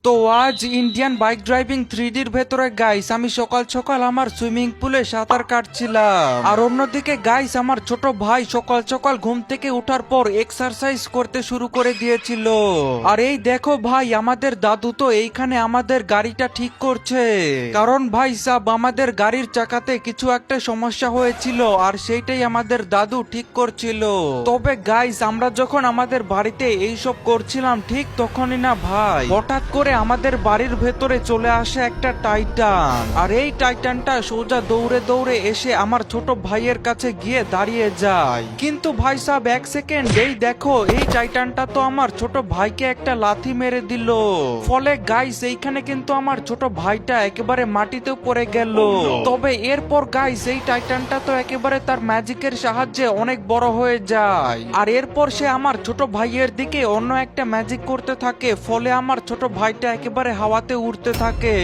তো আজ Indian bike driving 3ডির ভেতরে গাইস আমি সকাল সকাল আমার সুইমিং পুলে সাঁতার কাটছিলাম। আর অন্যদিকে গাইস আমার ছোট ভাই সকাল সকাল ঘুম থেকে ওঠার পর এক্সারসাইজ করতে শুরু করে দিয়েছিল। আর এই দেখো ভাই আমাদের দাদু তো এইখানে আমাদের গাড়িটা ঠিক করছে, কারণ ভাই সাব আমাদের গাড়ির চাকাতে কিছু একটা সমস্যা হয়েছিল আর সেইটাই আমাদের দাদু ঠিক করছিল। তবে গাইস আমরা যখন আমাদের বাড়িতে এইসব করছিলাম ঠিক তখনই না ভাই হঠাৎ করে আমাদের বাড়ির ভেতরে চলে আসে একটা টাইটান। আর এই টাইটানটা সোজা দৌড়ে দৌড়ে এসে আমার ছোট ভাইয়ের কাছে গিয়ে দাঁড়িয়ে যায়। কিন্তু ভাই সাহেব এক সেকেন্ড, এই দেখো এই টাইটানটা তো আমার ছোট ভাইকে একটা লাথি মেরে দিল। ফলে গাইস এইখানে কিন্তু আমার ছোট ভাইটা একেবারে মাটিতে পড়ে গেল। তবে এরপর গাইস এই টাইটানটা তো একেবারে তার ম্যাজিকের সাহায্যে অনেক বড় হয়ে যায়। আর এরপর সে আমার ছোট ভাইয়ের দিকে অন্য একটা ম্যাজিক করতে থাকে, ফলে আমার ছোট ভাইটা একেবারে হাওয়াতে উড়তে থাকে।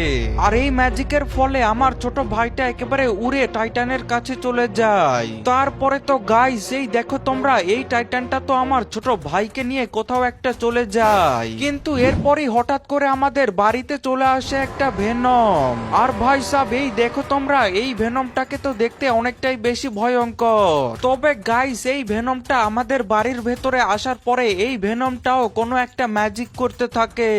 আর এই ম্যাজিকের ফলে আমার ছোট ভাইটা একেবারে উড়ে টাইটানের কাছে চলে যায়। তারপরে তো গাইস এই দেখো তোমরা এই টাইটানটা তো আমার ছোট ভাইকে নিয়ে কোথাও একটা চলে যায়। কিন্তু এরপরই হঠাৎ করে আমাদের বাড়িতে চলে আসে একটা ভেনম। আর ভাই সাব এই দেখো তোমরা এই ভেনমটাকে তো দেখতে অনেকটাই বেশি ভয়ঙ্কর। তবে গাইস এই ভেনমটা আমাদের বাড়ির ভেতরে আসার পরে এই ভেনমটাও কোনো একটা ম্যাজিক করতে থাকে।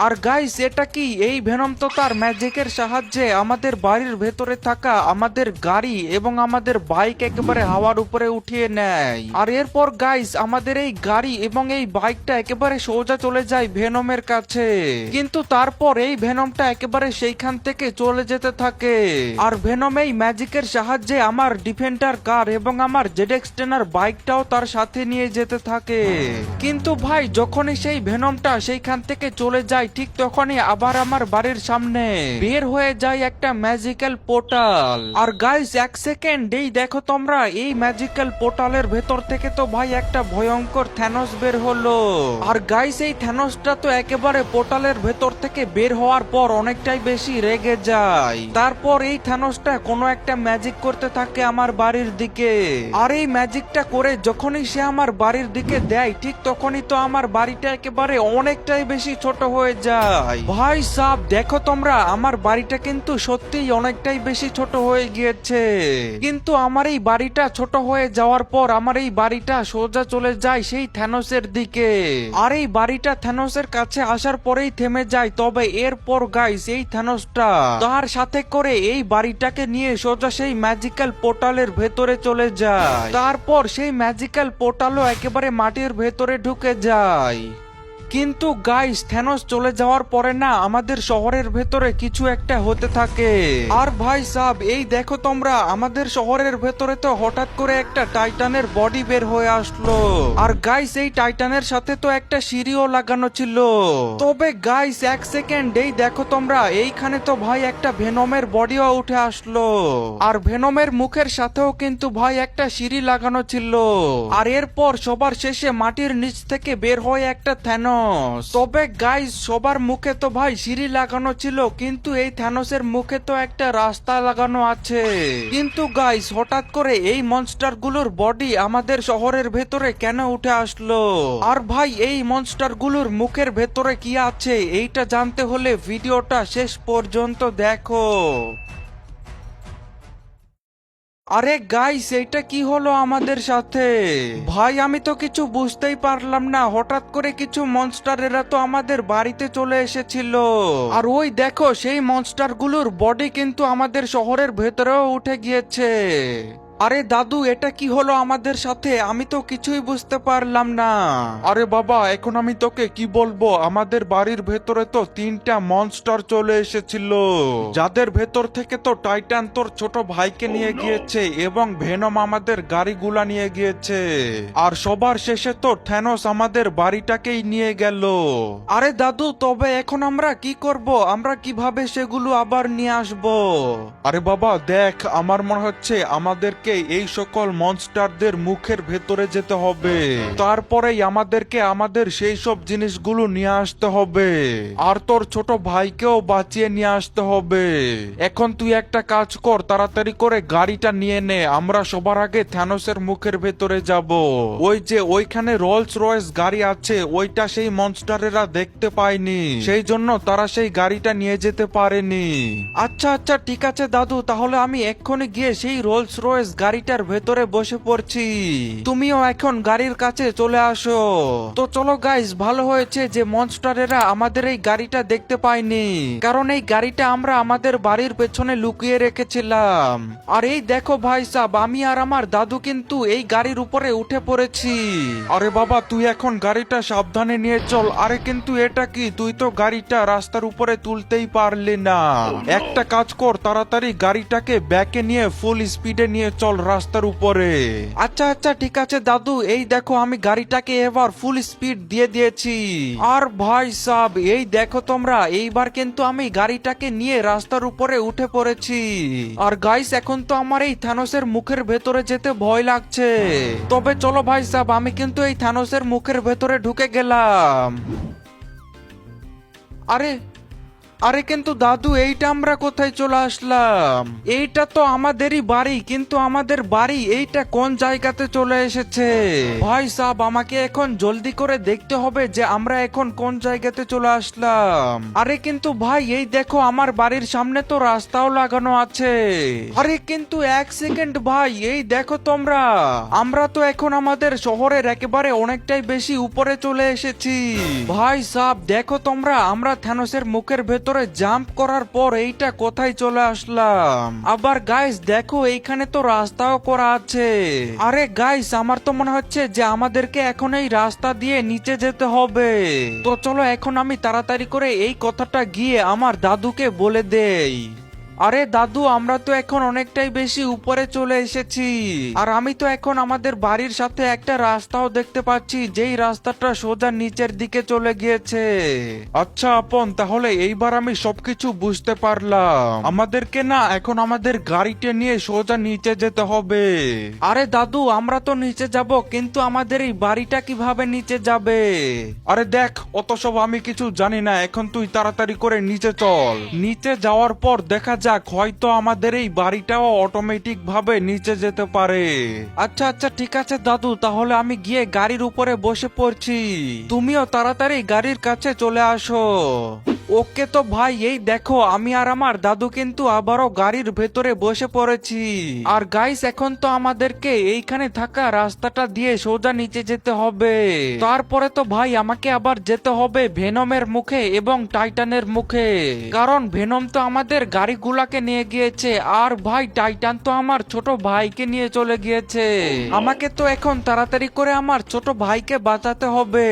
আর গাইস এটা কি, এই ভেনম তো তার ম্যাজিকের সাহায্যে আমাদের বাড়ির ভেতরে থাকা আমাদের গাড়ি এবং আমাদের বাইক একেবারে হাওয়ার উপরে উঠিয়ে নেয়। আর এরপর গাইস আমাদের এই গাড়ি এবং এই বাইকটা একেবারে সোজা চলে যায় ভেনমের কাছে। কিন্তু তারপর এই ভেনমটা একেবারে সেইখান থেকে চলে যেতে থাকে। আর ভেনম এই ম্যাজিকের সাহায্যে আমার ডিফেন্ডার কার এবং আমার জেডএক্স টেনার বাইকটাও তার সাথে নিয়ে যেতে থাকে। কিন্তু ভাই যখনই সেই ভেনমটা সেইখান থেকে চলে যায় ঠিক তখনই আবার আমার বাড়ির সামনে বের হয়ে যায় একটা ম্যাজিক্যাল পোর্টাল। আর গাইস এক সেকেন্ড, এই দেখো তোমরা এই ম্যাজিক্যাল পোর্টালের ভেতর থেকে তো ভাই একটা ভয়ঙ্কর থ্যানোস বের হলো। আর গাইস এই থ্যানোসটা তো একেবারে পোর্টালের ভেতর থেকে বের হওয়ার পর অনেকটাই বেশি রেগে যায়। তারপর এই থ্যানোসটা কোনো একটা ম্যাজিক করতে থাকে আমার বাড়ির দিকে। আর এই ম্যাজিকটা করে যখনই সে আমার বাড়ির দিকে দেয় ঠিক তখনই তো আমার বাড়িটা একেবারে অনেকটাই বেশি ছোট হয়ে যায়। ভাই সাব দেখো তোমরা আমার বাড়িটা কিন্তু সত্যিই অনেকটাই বেশি ছোট হয়ে গিয়েছে। কিন্তু আমার এই বাড়িটা ছোট হয়ে যাওয়ার পর আমার এই বাড়িটা সোজা চলে যায় সেই থ্যানোসের দিকে। আর এই বাড়িটা থ্যানোসের কাছে আসার পরেই থেমে যায়। তবে এরপর গাইস এই থ্যানোসটা তার সাথে করে এই বাড়িটাকে নিয়ে সোজা সেই ম্যাজিক্যাল পোর্টালের ভেতরে চলে যায়। তারপর সেই ম্যাজিক্যাল পোর্টালও একেবারে মাটির ভেতরে ঢুকে যায়। কিন্তু গাইস থ্যানোস চলে যাওয়ার পরে না আমাদের শহরের ভেতরে কিছু একটা হতে থাকে। আর ভাই সাব এই দেখো তোমরা আমাদের শহরের ভেতরে তো হঠাৎ করে একটা টাইটানের বডি বের হয়ে আসলো। আর গাইস এই টাইটানের সাথে তো একটা সিঁড়িও লাগানো ছিল। তবে গাইস এক সেকেন্ড, এই দেখো তোমরা এইখানে তো ভাই একটা ভেনমের বডিও উঠে আসলো। আর ভেনমের মুখের সাথেও কিন্তু ভাই একটা সিঁড়ি লাগানো ছিল। আর এরপর সবার শেষে মাটির নিচ থেকে বের হয়ে একটা থ্যানোস। তবে গাইস সবার মুখে তো ভাই সিঁড়ি লাগানো ছিল, কিন্তু এই থ্যানোসের মুখে তো একটা রাস্তা লাগানো আছে। কিন্তু গাইস হঠাৎ করে এই মনস্টার গুলোর বডি আমাদের শহরের ভেতরে কেন উঠে আসলো? আর ভাই এই মনস্টার গুলোর মুখের ভেতরে কি আছে এইটা জানতে হলে ভিডিওটা শেষ পর্যন্ত দেখো। আরে গাইস এইটা কি হলো আমাদের সাথে? ভাই আমি তো কিছু বুঝতেই পারলাম না, হঠাৎ করে কিছু মনস্টারেরা তো আমাদের বাড়িতে চলে এসেছিল। আর ওই দেখো সেই মনস্টার গুলোর বডি কিন্তু আমাদের শহরের ভেতরেও উঠে গিয়েছে। আরে দাদু এটা কি হলো আমাদের সাথে? আমি তো কিছুই বুঝতে পারলাম না। আরে বাবা এখন আমি তোকে কি বলবো, আমাদের বাড়ির ভেতরে তো 3টা মনস্টার চলে এসেছিল, যাদের ভেতর থেকে তো টাইটান তোর ছোট ভাইকে নিয়ে গিয়েছে এবং ভেনম আমাদের গাড়িগুলা নিয়ে গিয়েছে। আর সবার শেষে তো থ্যানোস আমাদের বাড়িটাকেই নিয়ে গেল। আরে দাদু তবে এখন আমরা কি করব? আমরা কিভাবে সেগুলো আবার নিয়ে আসব? আরে বাবা দেখ, আমার মনে হচ্ছে আমাদেরকে আমাদেরকে এই সকল মনস্টারদের মুখের ভেতরে যেতে হবে, তারপরেই আমাদেরকে আমাদের সেই সব জিনিসগুলো নিয়ে আসতে হবে, আর তোর ছোট ভাইকেও বাঁচিয়ে নিয়ে আসতে হবে। এখন তুই একটা কাজ কর, তাড়াতাড়ি করে গাড়িটা নিয়ে নে, আমরা সবার আগে থ্যানোসের মুখের ভেতরে যাব। ওই যে ওইখানে রোলস রয়েস গাড়ি আছে, ওইটা সেই মনস্টারেরা দেখতে পায়নি, সেই জন্য তারা সেই গাড়িটা নিয়ে যেতে পারেনি। আচ্ছা আচ্ছা ঠিক আছে দাদু, তাহলে আমি এক্ষুনি গিয়ে সেই রোলস রয়েস গাড়িটার ভেতরে বসে পড়ছি, তুমিও এখন গাড়ির কাছে চলে আসো। তো চলো গাইস, ভালো হয়েছে যে মনস্টারেরা আমাদের এই গাড়িটা দেখতে পায়নি, কারণ এই গাড়িটা আমরা আমাদের বাড়ির পেছনে লুকিয়ে রেখেছিলাম। আর এই দেখো ভাই সাব, আমি আর আমার দাদু কিন্তু এই গাড়ির উপরে উঠে পড়েছি। আরে বাবা, তুই এখন গাড়িটা সাবধানে নিয়ে চল। আরে কিন্তু এটা কি, তুই তো গাড়িটা রাস্তার উপরে তুলতেই পারলি না। একটা কাজ কর, তাড়াতাড়ি গাড়িটাকে ব্যাকে নিয়ে ফুল স্পিডে নিয়ে চল রাস্তার উপরে। আচ্ছা আচ্ছা ঠিক আছে দাদু, এই দেখো আমি গাড়িটাকে এবার ফুল স্পিড দিয়ে দিয়েছি। আর ভাই সাব, এই দেখো তোমরা, এইবার কিন্তু আমি গাড়িটাকে নিয়ে রাস্তার উপরে উঠে পড়েছি। আর গাইস, এখন তো আমার এই থানোসের মুখের ভেতরে যেতে ভয় লাগছে। তবে চলো ভাই সাব, আমি কিন্তু এই থানোসের মুখের ভেতরে ঢুকে গেলাম। আরে আরে কিন্তু দাদু, এইটা আমরা কোথায় চলে আসলাম? এইটা তো আমাদেরই বাড়ি, কিন্তু আমাদের বাড়ি এইটা কোন জায়গাতে চলে এসেছে? ভাই সাহেব, আমাকে এখন জলদি করে দেখতে হবে যে আমরা এখন কোন জায়গাতে চলে আসলাম। আরে কিন্তু ভাই, এই দেখো আমার বাড়ির সামনে তো রাস্তাও লাগানো আছে। আরে কিন্তু এক সেকেন্ড ভাই, এই দেখো তোমরা, আমরা তো এখন আমাদের শহরের একেবারে অনেকটাই বেশি উপরে চলে এসেছি। ভাই সাহেব দেখো তোমরা, আমরা থানোসের মুখের ভেতরে জাম্প করার পর এইটা কোথায় চলে আসলাম। আবার গাইস দেখো, এইখানে তো রাস্তাও করা আছে। আরে গাইস, আমার তো মনে হচ্ছে যে আমাদেরকে এখন এই রাস্তা দিয়ে নিচে যেতে হবে। তো চলো এখন আমি তাড়াতাড়ি করে এই কথাটা গিয়ে আমার দাদুকে বলে দেই। আরে দাদু, আমরা তো এখন অনেকটাই বেশি উপরে চলে এসেছি, আর আমি তো এখন আমাদের বাড়ির সাথে একটা রাস্তাও দেখতে পাচ্ছি, যেই রাস্তাটা সোজা নিচের দিকে চলে গিয়েছে। আচ্ছা আপন, তাহলে এইবার আমি সবকিছু বুঝতে পারলাম। আমাদেরকে না এখন আমাদের গাড়িটা নিয়ে সোজা নিচে যেতে হবে। আরে দাদু, আমরা তো নিচে যাব, কিন্তু আমাদের এই বাড়িটা কিভাবে নিচে যাবে? আরে দেখ, অত সব আমি কিছু জানি না, এখন তুই তাড়াতাড়ি করে নিচে চল। নিচে যাওয়ার পর দেখা যাক, হয়তো আমাদের এই বাড়িটাও অটোমেটিক ভাবে নিচে যেতে পারে। আচ্ছা আচ্ছা ঠিক আছে দাদু, তাহলে আমি গিয়ে গাড়ির উপরে বসে পড়ছি, তুমিও তাড়াতাড়ি গাড়ির কাছে চলে আসো। ওকে তো ভাই, এই দেখো আমি আর আমার দাদু কিন্তু আবারও গাড়ির ভেতরে বসে পড়েছি। আর গাইস, এখন তো আমাদেরকে এইখানে থাকা রাস্তাটা দিয়ে সোজা নিচে যেতে হবে। তারপরে তো ভাই আমাকে আবার যেতে হবে ভেনমের মুখে এবং টাইটানের মুখে, কারণ ভেনম তো আমাদের গাড়িগুলাকে নিয়ে গিয়েছে, আর ভাই টাইটান তো আমার ছোট ভাইকে নিয়ে চলে গিয়েছে। আমাকে তো এখন তাড়াতাড়ি করে আমার ছোট ভাইকে বাঁচাতে হবে,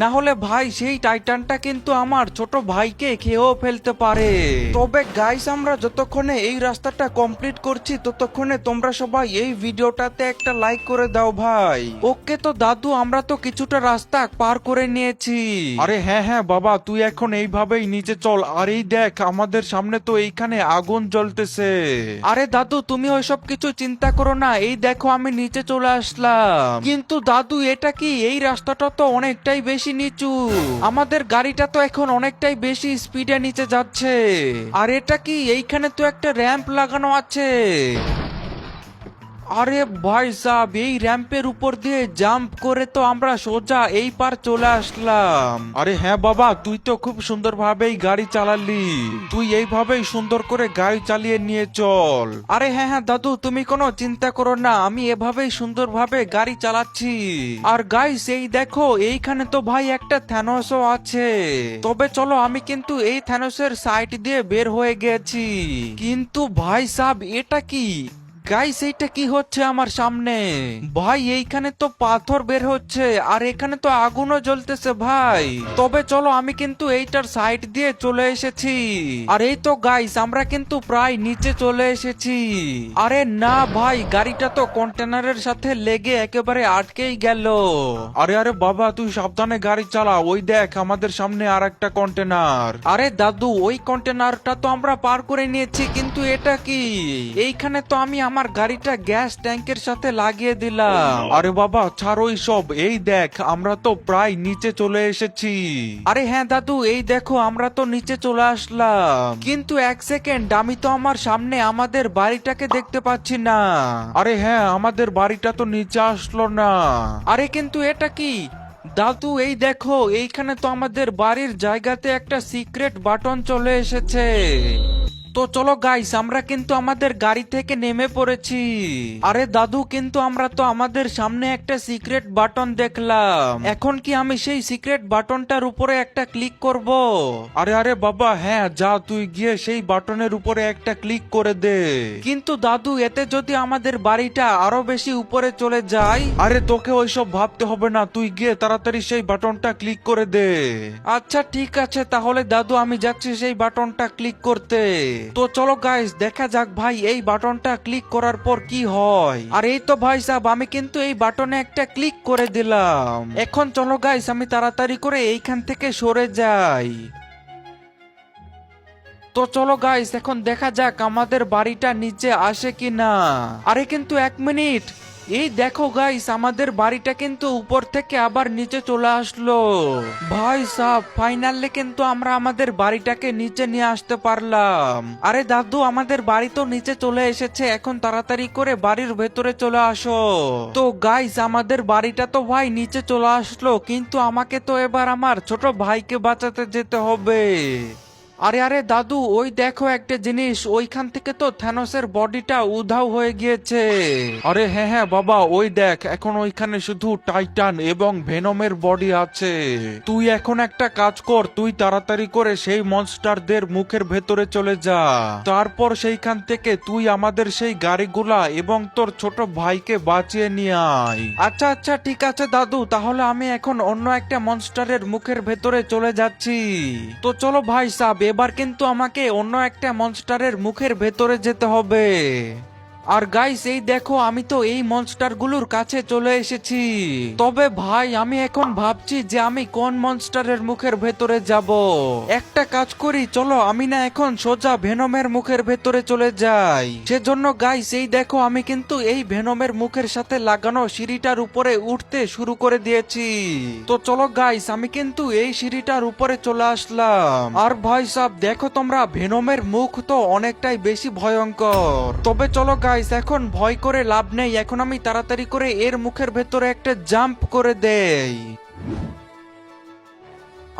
না হলে ভাই সেই টাইটানটা কিন্তু আমার ছোট ভাইকে খেয়েও ফেলতে পারে। তবে গাইস, আমরা যতক্ষণে এই রাস্তাটা কমপ্লিট করছি ততক্ষণে তোমরা সবাই এই ভিডিওটাতে একটা লাইক করে দাও ভাই। ওকে তো দাদু, আমরা তো কিছুটা রাস্তা পার করে নিয়েছি। আরে হ্যাঁ হ্যাঁ বাবা, তুই এখন এইভাবেই নিচে চল। আর এই দেখ, আমাদের সামনে তো এইখানে আগুন জ্বলতেছে। আরে দাদু, তুমি ওইসব কিছু চিন্তা করো না, এই দেখো আমি নিচে চলে আসলাম। কিন্তু দাদু, এটা কি? এই রাস্তাটা তো অনেকটাই বেশি নিচু, আমাদের গাড়িটা তো এখন অনেকটাই বেশি স্পিডে নিচে যাচ্ছে। আর এটা কি? এইখানে তো একটা র্যাম্প লাগানো আছে। আরে ভাই সাহেব, এই র্যাম্পের উপর দিয়ে জাম্প করে তো আমরা সোজা এই পার চলে আসলাম। আরে হ্যাঁ বাবা, তুই তো খুব সুন্দরভাবেই গাড়ি চালালি। তুই এইভাবেই সুন্দর করে গাড়ি চালিয়ে নিয়ে চল। আরে হ্যাঁ হ্যাঁ দাদু, তুমি কোনো চিন্তা করো না, আমি এভাবেই সুন্দরভাবে গাড়ি চালাচ্ছি। আর গাইস, এই দেখো এইখানে তো ভাই একটা থ্যানোসও আছে। তবে চলো, আমি কিন্তু এই থ্যানোসের সাইড দিয়ে বের হয়ে গেছি। কিন্তু ভাই সাহেব, এটা কি? গাইস, এইটা কি হচ্ছে আমার সামনে? ভাই এইখানে তো পাথর বের হচ্ছে, আর এখানে তো আগুনও জ্বলতেছে ভাই। তবে চলো, আমি কিন্তু এইটার সাইড দিয়ে চলে এসেছি। আর এই তো গাইস, আমরা কিন্তু প্রায় নিচে চলে এসেছি। আরে না ভাই, গাড়িটা তো কন্টেনারের সাথে লেগে একেবারে আটকেই গেল। আরে আরে বাবা, তুই সাবধানে গাড়ি চালা। ওই দেখ, আমাদের সামনে আর একটা কন্টেনার। আরে দাদু, ওই কন্টেনারটা তো আমরা পার করে নিয়েছি, কিন্তু এটা কি? এইখানে তো আমি আমার আমার গাড়িটা গ্যাস ট্যাঙ্কের সাথে লাগিয়ে দিলাম। আরে বাবা ছাড়ো সব, এই দেখ আমরা তো প্রায় নিচে চলে এসেছি। আরে হ্যাঁ দাদু, এই দেখো আমরা তো নিচে চলে আসলাম, কিন্তু এক সেকেন্ড, আমি তো আমার সামনে আমাদের বাড়িটাকে দেখতে পাচ্ছি না। আরে হ্যাঁ, আমাদের বাড়িটা তো নিচে আসলো না। আরে কিন্তু এটা কি দাদু, এই দেখো এইখানে তো আমাদের বাড়ির জায়গাতে একটা সিক্রেট বাটন চলে এসেছে। তো চলো গাইস, আমরা কিন্তু আমাদের গাড়ি থেকে নেমে পড়েছি। আরে দাদু, কিন্তু আমরা তো আমাদের সামনে একটা সিক্রেট বাটন দেখলাম, এখন কি আমি সেই সিক্রেট বাটনটার উপরে একটা ক্লিক করব? আরে আরে বাবা হ্যাঁ, যা তুই গিয়ে সেই বাটনের উপরে একটা ক্লিক করে দে। কিন্তু দাদু, এতে যদি আমাদের বাড়িটা আরো বেশি উপরে চলে যায়? আরে তোকে ওইসব ভাবতে হবে না, তুই গিয়ে তাড়াতাড়ি সেই বাটনটা ক্লিক করে দে। আচ্ছা ঠিক আছে, তাহলে দাদু আমি যাচ্ছি সেই বাটনটা ক্লিক করতে। তো চলো গাইস, দেখা যাক ভাই এই বাটনটা ক্লিক করার পর কি হয়। আর এই তো ভাই সাহেব, আমি কিন্তু এই বাটনে একটা ক্লিক করে দিলাম। এখন চলো গাইস, আমি তাড়াতাড়ি করে এইখান থেকে সরে যাই। তো চলো গাইস, এখন দেখা যাক আমাদের বাড়িটা নিচে আসে কিনা। আরে কিন্তু এক মিনিট, এই দেখো গাইস, আমাদের বাড়িটা কিন্তু উপর থেকে আবার নিচে চলে আসলো। ভাই সাহেব, ফাইনালি কিন্তু আমরা আমাদের বাড়িটাকে নিচে নিয়ে আসতে পারলাম। আরে দাদু, আমাদের বাড়ি তো নিচে চলে এসেছে, এখন তাড়াতাড়ি করে বাড়ির ভেতরে চলে আসো। তো গাইস, আমাদের বাড়িটা তো ভাই নিচে চলে আসলো, কিন্তু আমাকে তো এবার আমার ছোট ভাইকে বাঁচাতে যেতে হবে। আরে আরে দাদু, ওই দেখো একটা জিনিস, ওইখান থেকে তো থ্যানোসের বডিটা উধাও হয়ে গিয়েছে। আরে হ্যাঁ হ্যাঁ বাবা, ওই দেখ এখন ওইখানে শুধু টাইটান এবং ভেনমের বডি আছে। তুই এখন একটা কাজ কর, তুই তাড়াতাড়ি করে সেই মনস্টারদের মুখের ভেতরে চলে যা, তারপর সেইখান থেকে তুই আমাদের সেই গাড়িগুলা এবং তোর ছোট ভাইকে বাঁচিয়ে নিয়ে আয়। আচ্ছা আচ্ছা ঠিক আছে দাদু, তাহলে আমি এখন অন্য একটা মনস্টারের মুখের ভেতরে চলে যাচ্ছি। তো চলো ভাই সাহেব, এবার কিন্তু আমাকে অন্য একটা মনস্টারের মুখের ভেতরে যেতে হবে। আর গাইস, এই দেখো আমি তো এই মনস্টারগুলোর কাছে চলে এসেছি। তবে ভাই, আমি এখন ভাবছি যে আমি কোন মনস্টারের মুখের ভেতরে যাব। একটা কাজ করি, চলো আমি না এখন সোজা ভেনমের মুখের ভেতরে চলে যাই। সেজন্য গাইস, এই দেখো আমি কিন্তু এই ভেনমের মুখের সাথে লাগানো সিঁড়িটার উপরে উঠতে শুরু করে দিয়েছি। তো চলো গাইস, আমি কিন্তু এই সিঁড়িটার উপরে চলে আসলাম। আর ভাই সাহেব দেখো তোমরা, ভেনমের মুখ তো অনেকটাই বেশি ভয়ঙ্কর। তবে চলো গাইস, এখন ভয় করে লাভ নেই, এখন আমি তাড়াতাড়ি করে এর মুখের ভেতরে একটা জাম্প করে দেই।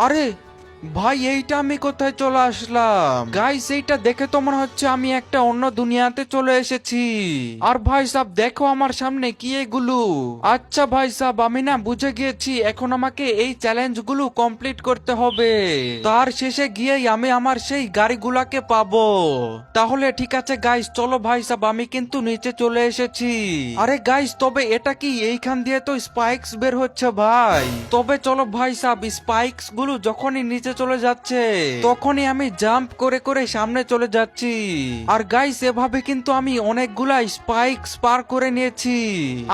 আরে ভাই, এইটা আমি কোথায় চলে আসলাম? গাইস, এইটা দেখে তো মনে হচ্ছে আমি একটা অন্য দুনিয়াতে চলে এসেছি। আর ভাই সাহেব দেখো আমার সামনে কি এগুলো। আচ্ছা ভাই সাহেব, আমি না বুঝে গিয়েছি, এখন আমাকে এই চ্যালেঞ্জগুলো কমপ্লিট করতে হবে, তার শেষে গিয়েই আমি আমার সেই গাড়িগুলাকে পাবো। তাহলে ঠিক আছে গাইস, চলো ভাই সাহেব, আমি কিন্তু নিচে চলে এসেছি। আরে গাইস, তবে এটা কি? এইখান দিয়ে তো স্পাইকস বের হচ্ছে ভাই। তবে চলো ভাই সাহেব, স্পাইকস গুলো যখনই নিচে চলে যাচ্ছে তখনই আমি জাম্প করে করে সামনে চলে যাচ্ছি। আর গাইস, এভাবে কিন্তু আমি অনেকগুলা স্পাইকস পার করে নিয়েছি।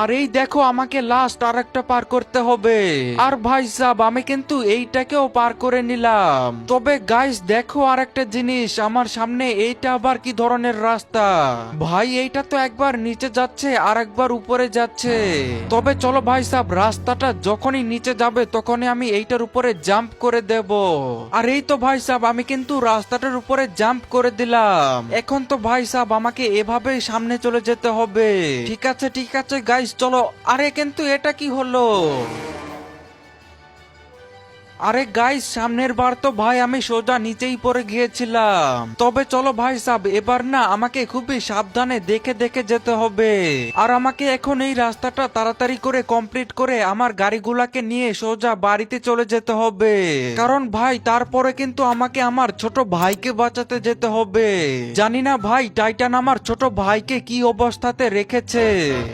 আর এই দেখো, আমাকে লাস্ট আর একটা পার করতে হবে। আর ভাই সাহেব, আমি কিন্তু এইটাকেও পার করে নিলাম। তবে গাইস দেখো আর একটা জিনিস, আমার সামনে এইটা আবার কি ধরনের রাস্তা? ভাই, এইটা তো একবার নিচে যাচ্ছে আর একবার উপরে যাচ্ছে। তবে চলো ভাই সাহেব, রাস্তাটা যখনই নিচে যাবে তখনই আমি এইটার উপরে জাম্প করে দেব। আর এই তো ভাই সাহেব, আমি কিন্তু রাস্তাটার উপরে জাম্প করে দিলাম। এখন তো ভাই সাহেব আমাকে এভাবেই সামনে চলে যেতে হবে। ঠিক আছে গাইস, চলো। আরে কিন্তু এটা কি হলো? আরে গাইস, সামনের বার তো ভাই আমি সোজা নিচেই পড়ে গিয়েছিলাম। তবে চলো ভাই সাহেব, এবার না আমাকে খুবই সাবধানে দেখে দেখে যেতে হবে। আর আমাকে এখন এই রাস্তাটা তাড়াতাড়ি করে কমপ্লিট করে আমার গাড়িগুলাকে নিয়ে সোজা বাড়িতে চলে যেতে হবে, কারণ ভাই তারপরে কিন্তু আমাকে আমার ছোট ভাইকে বাঁচাতে যেতে হবে। জানি না ভাই টাইটান আমার ছোট ভাইকে কি অবস্থাতে রেখেছে।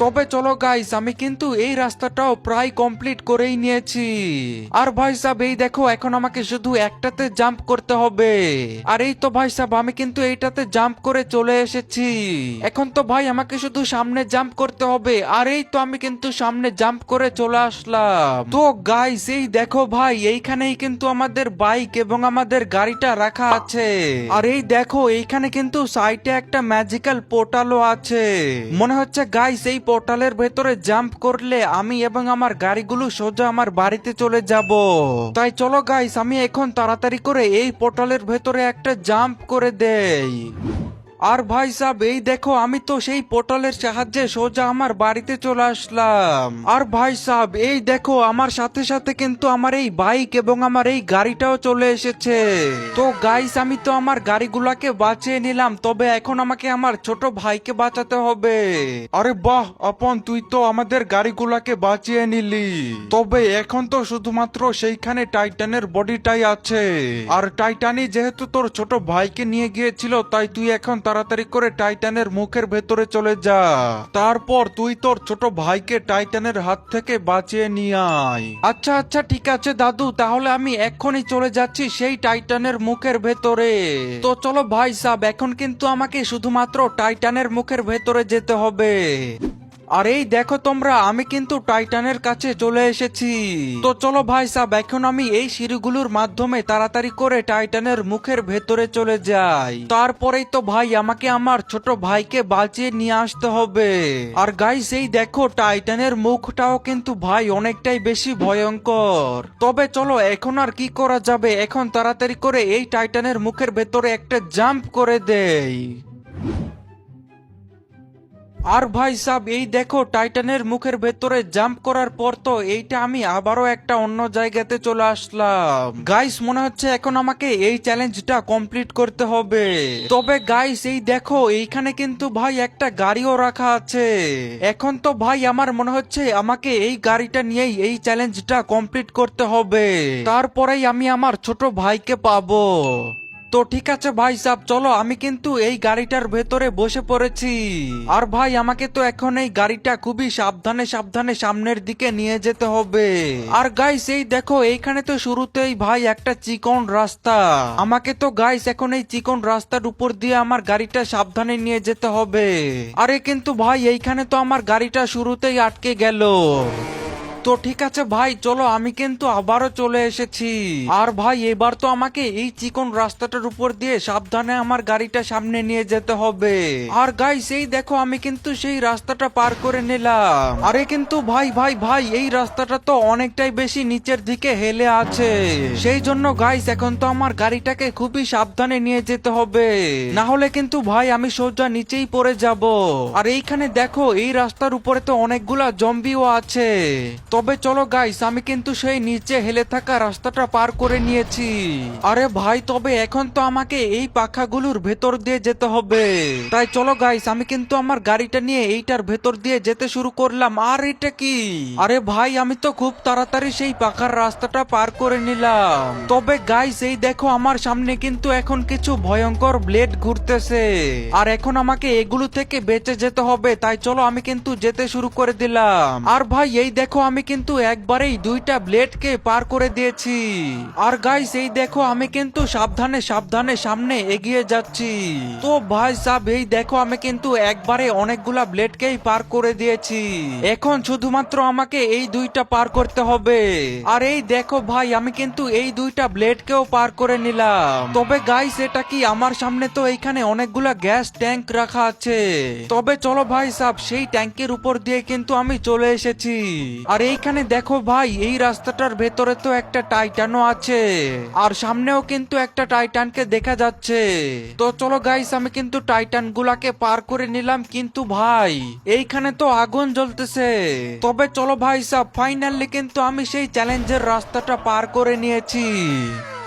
তবে চলো গাইস, আমি কিন্তু এই রাস্তাটাও প্রায় কমপ্লিট করেই নিয়েছি। আর ভাই সাহেব, এই দেখো এখন আমাকে শুধু একটাতে জাম্প করতে হবে। আর এই তো ভাই সাহেব আমি কিন্তু এইটাতে জাম্প করে চলে এসেছি। এখন তো ভাই আমাকে শুধু সামনে জাম্প করতে হবে। আর এই তো আমি কিন্তু সামনে জাম্প করে চলে আসলাম। তো গাইস এই দেখো ভাই এইখানেই কিন্তু আমাদের বাইক এবং আমাদের গাড়িটা রাখা আছে। আর এই দেখো এইখানে কিন্তু সাইডে একটা ম্যাজিক্যাল পোর্টালও আছে। মনে হচ্ছে গাইস এই পোর্টালের ভেতরে জাম্প করলে আমি এবং আমার গাড়িগুলো সোজা আমার বাড়িতে চলে যাব। তাই চলো গাইস আমি এখন তাড়াতাড়ি করে এই পোর্টালের ভেতরে একটা জাম্প করে দেই। আর ভাই সাহেব এই দেখো আমি তো সেই পোর্টালের সাহায্যে সোজা আমার বাড়িতে চলে আসলাম। আর ভাই সাহেব এই দেখো আমার সাথে সাথে কিন্তু আমার এই বাইক এবং আমার এই গাড়িটাও চলে এসেছে। তো গাইস আমি তো আমার গাড়িগুলাকে বাঁচিয়ে নিলাম, তবে এখন আমাকে আমার ছোট ভাইকে বাঁচাতে হবে। আরে বাহ আপন, তুই তো আমাদের গাড়িগুলাকে বাঁচিয়ে নিলি। তবে এখন তো শুধুমাত্র সেইখানে টাইটানের বডিটাই আছে। আর টাইটানই যেহেতু তোর ছোট ভাইকে নিয়ে গিয়েছিল, তাই তুই এখন তাড়াতাড়ি করে টাইটানের মুখের ভেতরে চলে যা। তারপর তুই তোর ছোট ভাইকে টাইটানের হাত থেকে বাঁচিয়ে নিয়ে আয়। আচ্ছা আচ্ছা ঠিক আছে দাদু, তাহলে আমি এক্ষুনি চলে যাচ্ছি সেই টাইটানের মুখের ভেতরে। তো চলো ভাই সাহেব এখন কিন্তু আমাকে শুধুমাত্র টাইটানের মুখের ভেতরে যেতে হবে। আর এই দেখো তোমরা আমি কিন্তু টাইটানের কাছে চলে এসেছি। তো চলো ভাই সাহেব এখন আমি এই সিঁড়িগুলোর মাধ্যমে তাড়াতাড়ি করে টাইটানের মুখের ভেতরে চলে যাই। তারপরেই তো ভাই আমাকে আমার ছোট ভাইকে বাঁচিয়ে নিয়ে আসতে হবে। আর গাইস এই দেখো টাইটানের মুখটাও কিন্তু ভাই অনেকটাই বেশি ভয়ঙ্কর। তবে চলো এখন আর কি করা যাবে, এখন তাড়াতাড়ি করে এই টাইটানের মুখের ভেতরে একটা জাম্প করে দেই। আর ভাই সাহেব এই দেখো টাইটানের মুখের ভেতরে জাম্প করার পর তো এইটা আমি আবারও একটা অন্য জায়গাতে চলে আসলাম। গাইস মনে হচ্ছে এখন আমাকে এই চ্যালেঞ্জটা কমপ্লিট করতে হবে। তবে গাইস এই দেখো এইখানে কিন্তু ভাই একটা গাড়িও রাখা আছে। এখন তো ভাই আমার মনে হচ্ছে আমাকে এই গাড়িটা নিয়েই এই চ্যালেঞ্জটা কমপ্লিট করতে হবে, তারপরেই আমি আমার ছোট ভাইকে পাবো। তো ঠিক আছে ভাই সাহেব চলো আমি কিন্তু এই গাড়িটার ভেতরে বসে পড়েছি। আর ভাই আমাকে তো এখন এই গাড়িটা খুবই সাবধানে সাবধানে সামনের দিকে নিয়ে যেতে হবে। আর গাইস এই দেখো এইখানে তো শুরুতেই ভাই একটা চিকন রাস্তা। আমাকে তো গাইস এখন এই চিকন রাস্তার উপর দিয়ে আমার গাড়িটা সাবধানে নিয়ে যেতে হবে। আরে কিন্তু ভাই এইখানে তো আমার গাড়িটা শুরুতেই আটকে গেল। তো ঠিক আছে ভাই চলো আমি কিন্তু আবারও চলে এসেছি। আর ভাই এবার তো আমাকে এই চিকন রাস্তাটার উপর দিয়ে সাবধানে আমার গাড়িটা সামনে নিয়ে যেতে হবে। আর গাইস এই দেখো আমি কিন্তু সেই রাস্তাটা পার করে নিলাম। আরে কিন্তু ভাই ভাই ভাই এই রাস্তাটা তো অনেকটাই বেশি নিচের দিকে হেলে আছে, সেই জন্য গাইস এখন তো আমার গাড়িটাকে খুবই সাবধানে নিয়ে যেতে হবে, না হলে কিন্তু ভাই আমি সোজা নিচেই পড়ে যাব। আর এইখানে দেখো এই রাস্তার উপরে তো অনেকগুলা জম্বিও আছে। তবে চলো গাইস আমি কিন্তু সেই নিচে হেলে থাকা রাস্তাটা পার করে নিয়েছি। আরে ভাই তবে এখন তো আমাকে এই পাখাগুলোর ভেতর দিয়ে যেতে হবে। তাই চলো গাইস আমি কিন্তু আমার গাড়িটা নিয়ে এইটার ভেতর দিয়ে যেতে শুরু করলাম। আর এটা কি, আরে ভাই আমি তো খুব তাড়াতাড়ি সেই পাখার রাস্তাটা পার করে নিলাম। তবে গাইস এই দেখো আমার সামনে কিন্তু এখন কিছু ভয়ঙ্কর ব্লেড ঘুরতেছে। আর এখন আমাকে এগুলো থেকে বেঁচে যেতে হবে, তাই চলো আমি কিন্তু যেতে শুরু করে দিলাম। আর ভাই এই দেখো আমি কিন্তু একবারেই দুইটা ব্লেডকে পার করে দিয়েছি। আর গাইস এই দেখো আমি কিন্তু সাবধানে সাবধানে সামনে এগিয়ে যাচ্ছি। তো ভাই সাহেব এই দেখো আমি কিন্তু একবারে অনেকগুলা ব্লেডকেই পার করে দিয়েছি। এখন শুধুমাত্র আমাকে এই দুইটা পার করতে হবে। আর এই দেখো ভাই আমি কিন্তু এই দুইটা ব্লেডকেও পার করে নিলাম। তবে গাইস এটা কি, আমার সামনে তো এইখানে অনেকগুলা গ্যাস ট্যাঙ্ক রাখা আছে। তবে চলো ভাই সাহেব সেই ট্যাঙ্কের উপর দিয়ে কিন্তু আমি চলে এসেছি। আর এইখানে দেখো ভাই এই রাস্তাটার ভেতরে তো একটা টাইটানও আছে। আর সামনেও কিন্তু একটা টাইটানকে দেখা যাচ্ছে। তো চলো গাইস আমি কিন্তু টাইটান গুলাকে পার করে নিলাম, কিন্তু ভাই এইখানে তো আগুন জ্বলতেছে। তবে চলো ভাই সাহেব ফাইনালি কিন্তু আমি সেই চ্যালেঞ্জের রাস্তাটা পার করে নিয়েছি।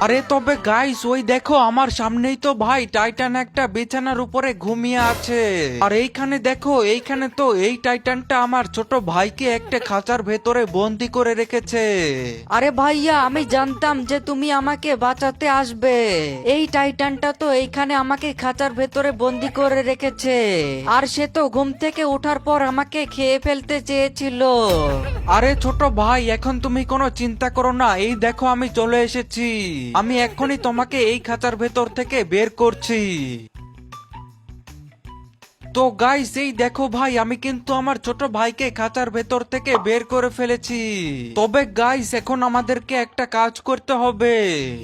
আরে তবে গাইস ওই দেখো আমার সামনেই তো ভাই টাইটান একটা বিছানার উপরে ঘুমিয়ে আছে। আর এইখানে দেখো এইখানে তো এই টাইটানটা আমার ছোট ভাইকে একটা খাঁচার ভেতরে বন্দি করে রেখেছে। আরে ভাইয়া, আমি জানতাম যে তুমি আমাকে বাঁচাতে আসবে। এই টাইটানটা তো এইখানে আমাকে খাঁচার ভেতরে বন্দি করে রেখেছে, আর সে তো ঘুম থেকে ওঠার পর আমাকে খেয়ে ফেলতে চেয়েছিল। আরে ছোট ভাই এখন তুমি কোনো চিন্তা করো না, এই দেখো আমি চলে এসেছি। আমি এক্ষুনি তোমাকে এই খাঁচার ভেতর থেকে বের করছি। তো গাইস এই দেখো ভাই আমি কিন্তু আমার ছোট ভাইকে খাঁচার ভেতর থেকে বের করে ফেলেছি। তবে গাইস এখন আমাদেরকে একটা কাজ করতে হবে।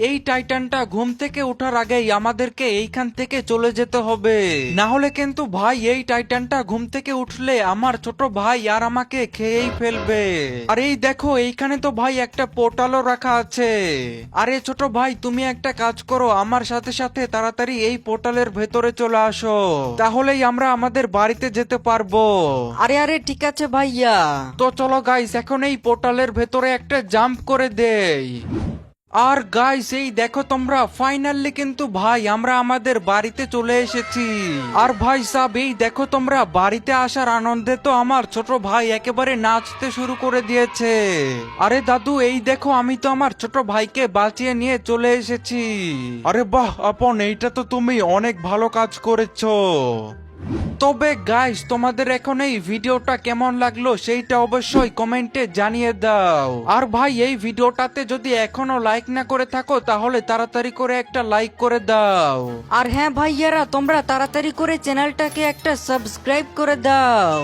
এই টাইটানটা ঘুম থেকে ওঠার আগেই আমাদেরকে এইখান থেকে চলে যেতে হবে, না হলে কিন্তু ভাই এই টাইটানটা ঘুম থেকে উঠলে আমার ছোট ভাই আর আমাকে খেয়েই ফেলবে। আর এই দেখো এইখানে তো ভাই একটা পোর্টালও রাখা আছে। আরে ছোট ভাই তুমি একটা কাজ করো, আমার সাথে সাথে তাড়াতাড়ি এই পোর্টালের ভেতরে চলে আসো, তাহলেই আমরা আমাদের বাড়িতে যেতে পারবো। আরে আরে ঠিক আছে ভাইয়া। তো চলো গাইস এখন এই পোর্টালের ভেতরে একটা জাম্প করে দেই। আর গাইস এই দেখো তোমরা ফাইনালি কিন্তু ভাই আমরা আমাদের বাড়িতে চলে এসেছি। আর ভাই সাব এই দেখো তোমরা বাড়িতে আসার আনন্দে তো আমার ছোট ভাই একেবারে নাচতে শুরু করে দিয়েছে। আরে দাদু এই দেখো আমি তো আমার ছোট ভাইকে বাঁচিয়ে নিয়ে চলে এসেছি। আরে বাহ আপন, এইটা তো তুমি অনেক ভালো কাজ করেছো। তবে গাইস তোমাদের এখন এই ভিডিওটা কেমন লাগলো সেইটা অবশ্যই কমেন্টে জানিয়ে দাও। আর ভাই এই ভিডিওটাতে যদি এখনো লাইক না করে থাকো তাহলে তাড়াতাড়ি করে একটা লাইক করে দাও। আর হ্যাঁ ভাইয়ারা, তোমরা তাড়াতাড়ি করে চ্যানেলটাকে একটা সাবস্ক্রাইব করে দাও।